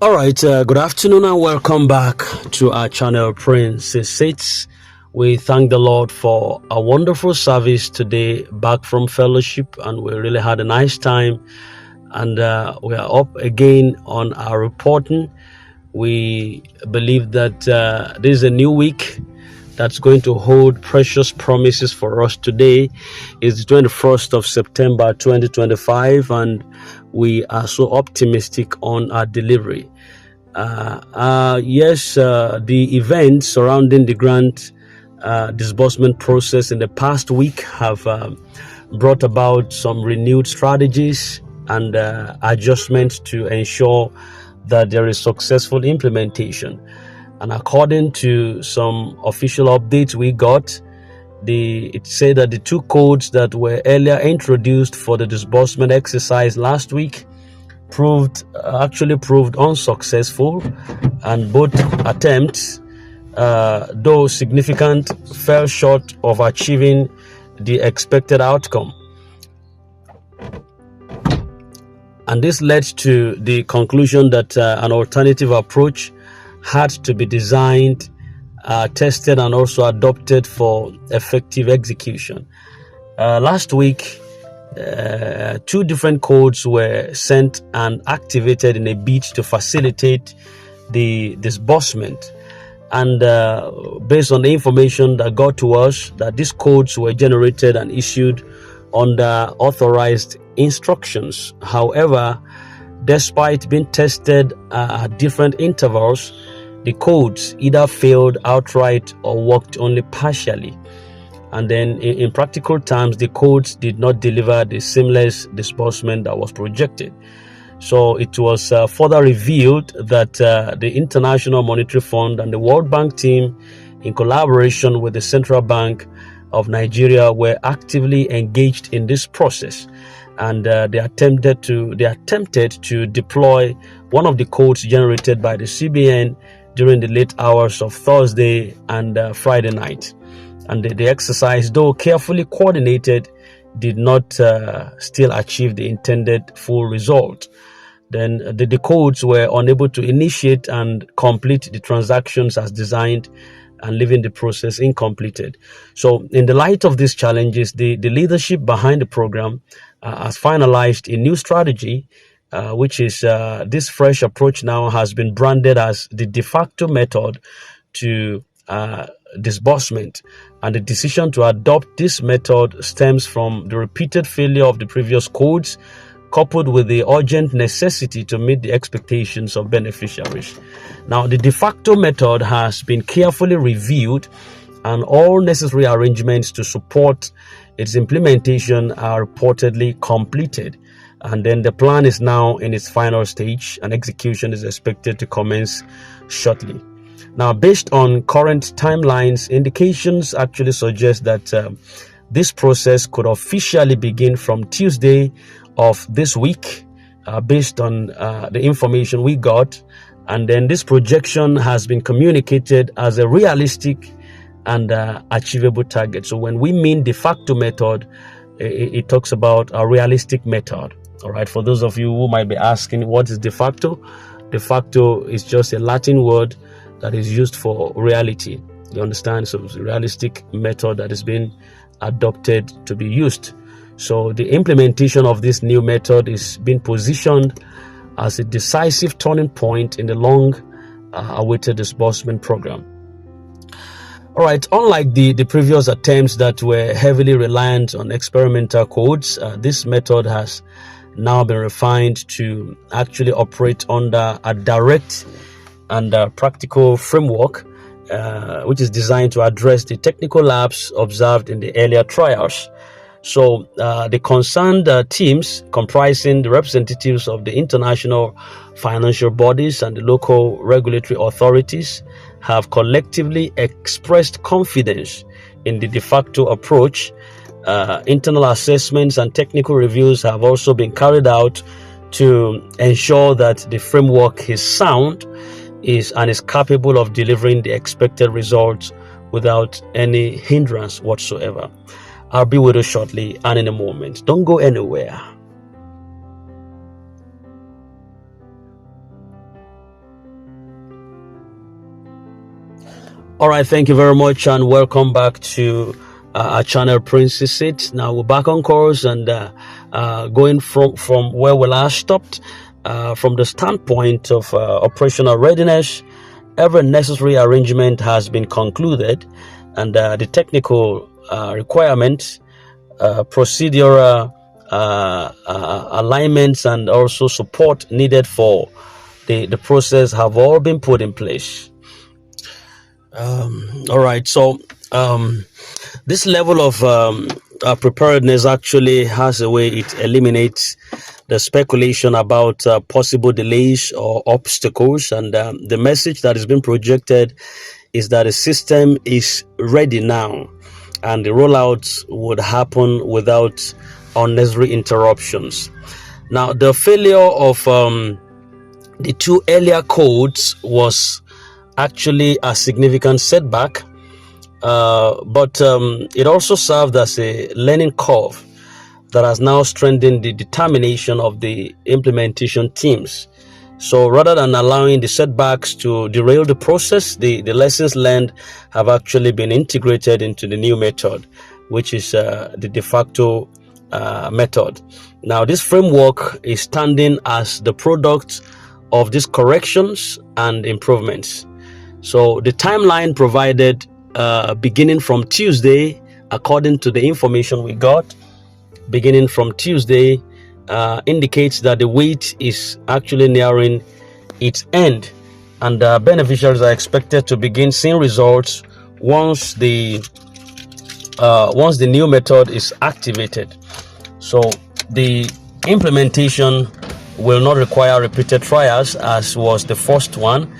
All right, good afternoon and welcome back to our channel, Prince Sits. We thank the Lord for a wonderful service today back from fellowship, and we really had a nice time. And we are up again on our reporting. We believe that this is a new week that's going to hold precious promises for us. Today is the 21st of September 2025, and we are so optimistic on our delivery. Yes, the events surrounding the grant disbursement process in the past week have brought about some renewed strategies and adjustments to ensure that there is successful implementation. And according to some official updates we got, it said that the two codes that were earlier introduced for the disbursement exercise last week actually proved unsuccessful, and both attempts, though significant, fell short of achieving the expected outcome. And this led to the conclusion that an alternative approach had to be designed, tested, and also adopted for effective execution. Last week, two different codes were sent and activated in a bid to facilitate the disbursement. And based on the information that got to us, that these codes were generated and issued under authorized instructions. However, despite being tested at different intervals, the codes either failed outright or worked only partially. And then in practical terms, the codes did not deliver the seamless disbursement that was projected. So it was further revealed that the International Monetary Fund and the World Bank team, in collaboration with the Central Bank of Nigeria, were actively engaged in this process. And they attempted to deploy one of the codes generated by the CBN during the late hours of Thursday and Friday night. And the exercise, though carefully coordinated, did not still achieve the intended full result. Then the codes were unable to initiate and complete the transactions as designed, and leaving the process incompleted. So in the light of these challenges, the leadership behind the program has finalized a new strategy, which is this fresh approach now has been branded as the de facto method to disbursement. And the decision to adopt this method stems from the repeated failure of the previous codes, coupled with the urgent necessity to meet the expectations of beneficiaries. Now, the de facto method has been carefully reviewed, and all necessary arrangements to support its implementation are reportedly completed. And then the plan is now in its final stage, and execution is expected to commence shortly. Now, based on current timelines, indications actually suggest that this process could officially begin from Tuesday of this week, based on the information we got. And then this projection has been communicated as a realistic and achievable target. So when we mean de facto method, it talks about a realistic method. All right, for those of you who might be asking, what is de facto? De facto is just a Latin word that is used for reality. You understand? So it's a realistic method that is being adopted to be used. So the implementation of this new method is being positioned as a decisive turning point in the long awaited disbursement program. All right, unlike the previous attempts that were heavily reliant on experimental codes, this method has now been refined to actually operate under a direct and practical framework, which is designed to address the technical lapse observed in the earlier trials. So the concerned teams, comprising the representatives of the international financial bodies and the local regulatory authorities, have collectively expressed confidence in the de facto approach. Internal assessments and technical reviews have also been carried out to ensure that the framework is sound and is capable of delivering the expected results without any hindrance whatsoever. I'll be with you shortly and in a moment. Don't go anywhere. All right, thank you very much, and welcome back to our channel, Princess It. Now we're back on course and going from where we last stopped. From the standpoint of operational readiness, every necessary arrangement has been concluded, and the technical requirements, procedural alignments, and also support needed for the process have all been put in place. All right, so this level of preparedness actually has a way it eliminates the speculation about possible delays or obstacles, and the message that is being projected is that the system is ready now, and the rollout would happen without unnecessary interruptions. Now, the failure of the two earlier codes was actually a significant setback, but it also served as a learning curve that has now strengthened the determination of the implementation teams. So rather than allowing the setbacks to derail the process, the lessons learned have actually been integrated into the new method, which is the de facto method. Now, this framework is standing as the product of these corrections and improvements. So the timeline provided beginning from Tuesday, according to the information we got, beginning from Tuesday indicates that the wait is actually nearing its end, and beneficiaries are expected to begin seeing results once the new method is activated. So the implementation will not require repeated trials as was the first one,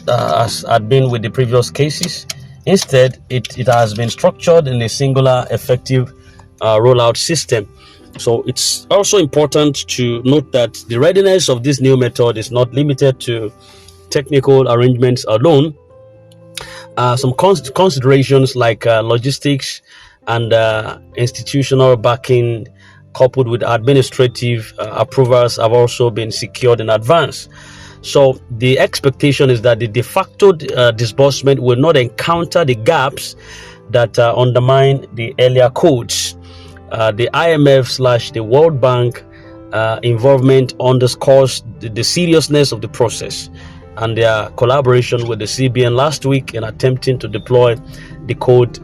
as had been with the previous cases. Instead, it has been structured in a singular effective rollout system. So it's also important to note that the readiness of this new method is not limited to technical arrangements alone. Some considerations like logistics and institutional backing, coupled with administrative approvals, have also been secured in advance. So the expectation is that the de facto disbursement will not encounter the gaps that undermine the earlier codes. The IMF / the World Bank involvement underscores the seriousness of the process, and their collaboration with the CBN last week in attempting to deploy the code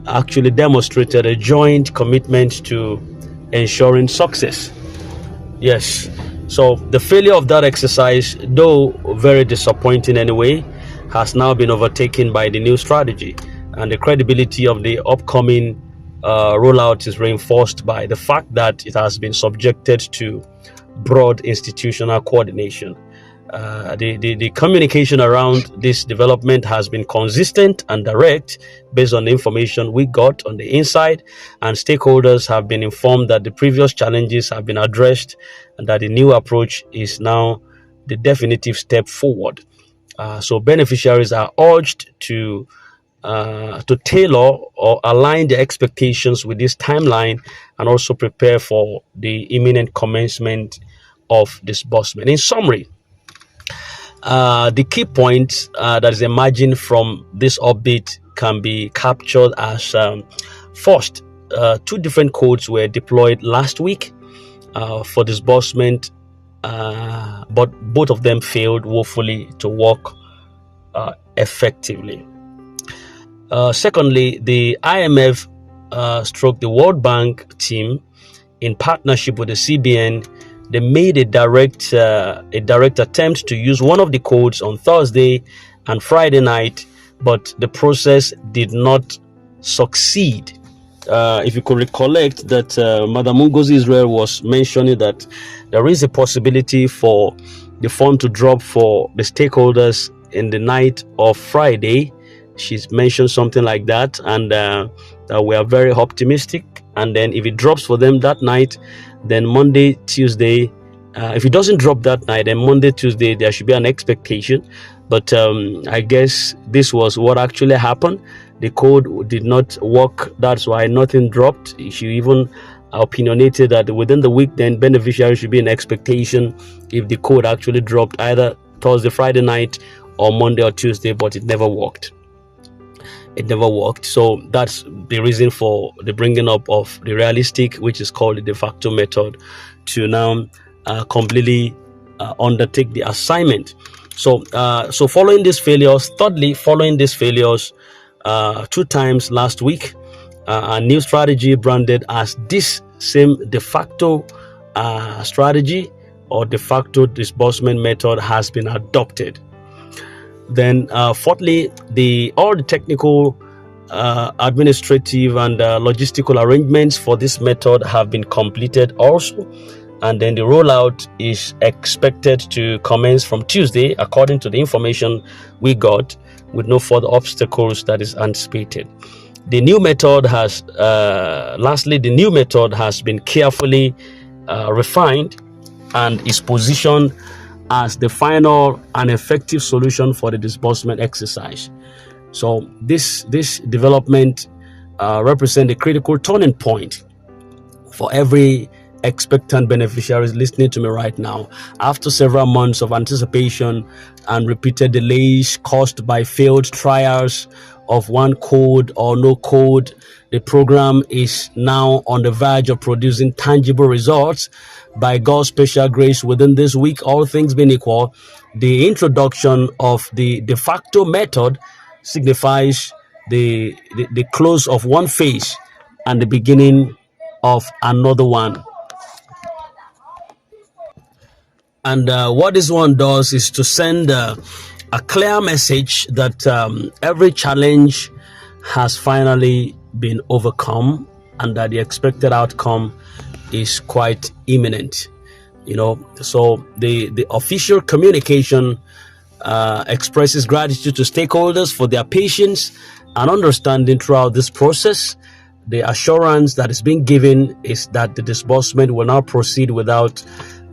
actually demonstrated a joint commitment to ensuring success. Yes. So the failure of that exercise, though very disappointing anyway, has now been overtaken by the new strategy, and the credibility of the upcoming rollout is reinforced by the fact that it has been subjected to broad institutional coordination. The communication around this development has been consistent and direct based on the information we got on the inside, and stakeholders have been informed that the previous challenges have been addressed and that the new approach is now the definitive step forward. So beneficiaries are urged to tailor or align their expectations with this timeline, and also prepare for the imminent commencement of disbursement. In summary, the key points that is emerging from this update can be captured as first, two different codes were deployed last week for disbursement, but both of them failed woefully to work effectively. Secondly, the IMF / the World Bank team, in partnership with the CBN, they made a direct attempt to use one of the codes on Thursday and Friday night, but the process did not succeed. If you could recollect that Madam Ngozi Israel was mentioning that there is a possibility for the fund to drop for the stakeholders in the night of Friday. She's mentioned something like that, and we are very optimistic. And then if it drops for them that night, then Monday, Tuesday, if it doesn't drop that night, then Monday, Tuesday, there should be an expectation. But I guess this was what actually happened. The code did not work. That's why nothing dropped. She even opinionated that within the week, then beneficiaries should be in expectation if the code actually dropped either Thursday, Friday night, or Monday or Tuesday, but it never worked. It never worked. So that's the reason for the bringing up of the realistic, which is called the de facto method, to now completely undertake the assignment. So following these failures, thirdly, following these failures 2 times last week, a new strategy branded as this same de facto strategy or de facto disbursement method has been adopted. Then fourthly, all the technical, administrative and logistical arrangements for this method have been completed also, and then the rollout is expected to commence from Tuesday according to the information we got, with no further obstacles that is anticipated. The new method has lastly, the new method has been carefully refined and is positioned as the final and effective solution for the disbursement exercise. So this development represents a critical turning point for every expectant beneficiaries listening to me right now. After several months of anticipation and repeated delays caused by failed trials of one code or no code, the program is now on the verge of producing tangible results. By God's special grace, within this week, all things being equal, the introduction of the de facto method signifies the close of one phase and the beginning of another one. And what this one does is to send a clear message that every challenge has finally been overcome and that the expected outcome is quite imminent. So the official communication expresses gratitude to stakeholders for their patience and understanding throughout this process. The assurance that is being given is that the disbursement will now proceed without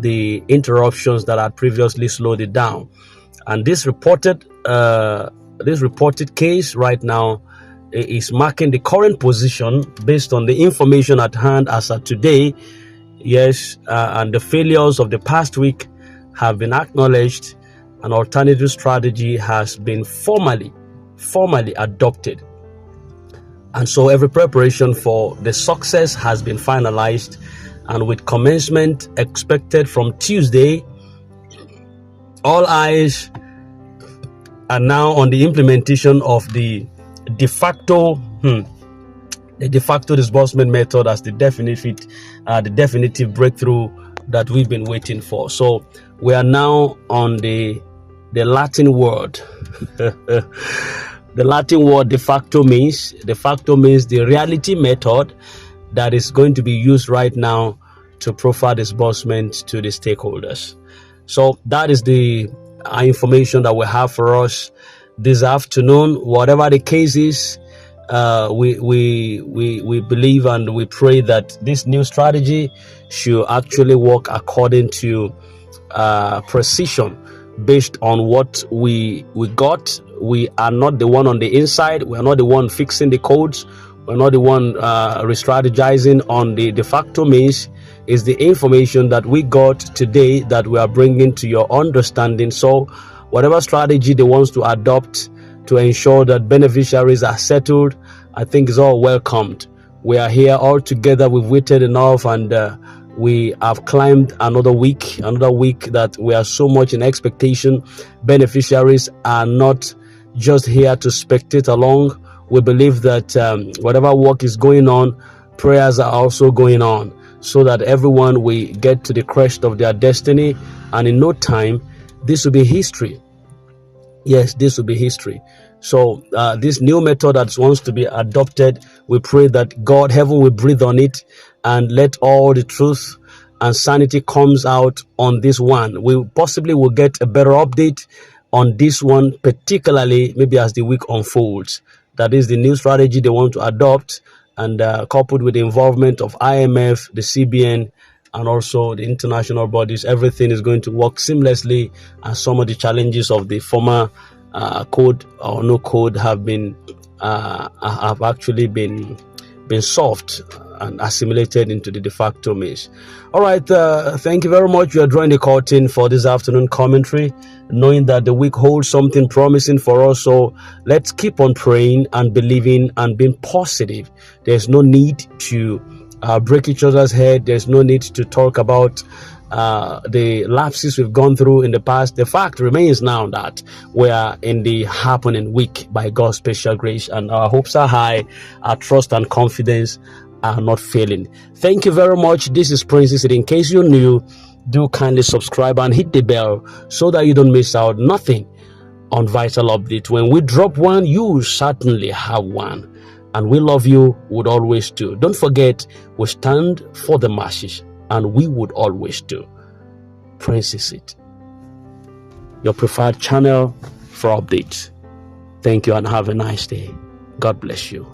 the interruptions that had previously slowed it down. And this reported case right now is marking the current position based on the information at hand as of today. Yes, and the failures of the past week have been acknowledged. An alternative strategy has been formally adopted. And so every preparation for the success has been finalized, and with commencement expected from Tuesday, all eyes are now on the implementation of the de facto disbursement method as the definitive breakthrough that we've been waiting for. So we are now on the Latin word. The Latin word de facto means the reality method that is going to be used right now to profile disbursement to the stakeholders. So that is the information that we have for us this afternoon. Whatever the case is, we believe and we pray that this new strategy should actually work according to precision based on what we got. We are not the one on the inside. We are not the one fixing the codes. We're not the one re-strategizing on the de facto means. Is the information that we got today that we are bringing to your understanding. So whatever strategy they want to adopt to ensure that beneficiaries are settled, I think is all welcomed. We are here all together. We've waited enough, and we have climbed another week that we are so much in expectation. Beneficiaries are not just here to spectate along. We believe that whatever work is going on, prayers are also going on, so that everyone will get to the crest of their destiny, and in no time this will be history. Yes, this will be history. So this new method that wants to be adopted, we pray that heaven will breathe on it and let all the truth and sanity comes out on this one. We possibly will get a better update on this one, particularly maybe as the week unfolds. That is the new strategy they want to adopt, and coupled with the involvement of IMF, the CBN, and also the international bodies, everything is going to work seamlessly, and some of the challenges of the former code or no code have actually been solved, and assimilated into the de facto means. All right, thank you very much. We are drawing the curtain for this afternoon commentary, knowing that the week holds something promising for us. So let's keep on praying and believing and being positive. There's no need to break each other's head. There's no need to talk about the lapses we've gone through in the past. The fact remains now that we are in the happening week by God's special grace, and our hopes are high, our trust and confidence are not failing. Thank you very much. This is Princess. In case you're new, do kindly subscribe and hit the bell so that you don't miss out nothing on vital update. When we drop one, you certainly have one. And we love you, would always do. Don't forget, we stand for the masses, and we would always do. Princess It, your preferred channel for updates. Thank you and have a nice day. God bless you.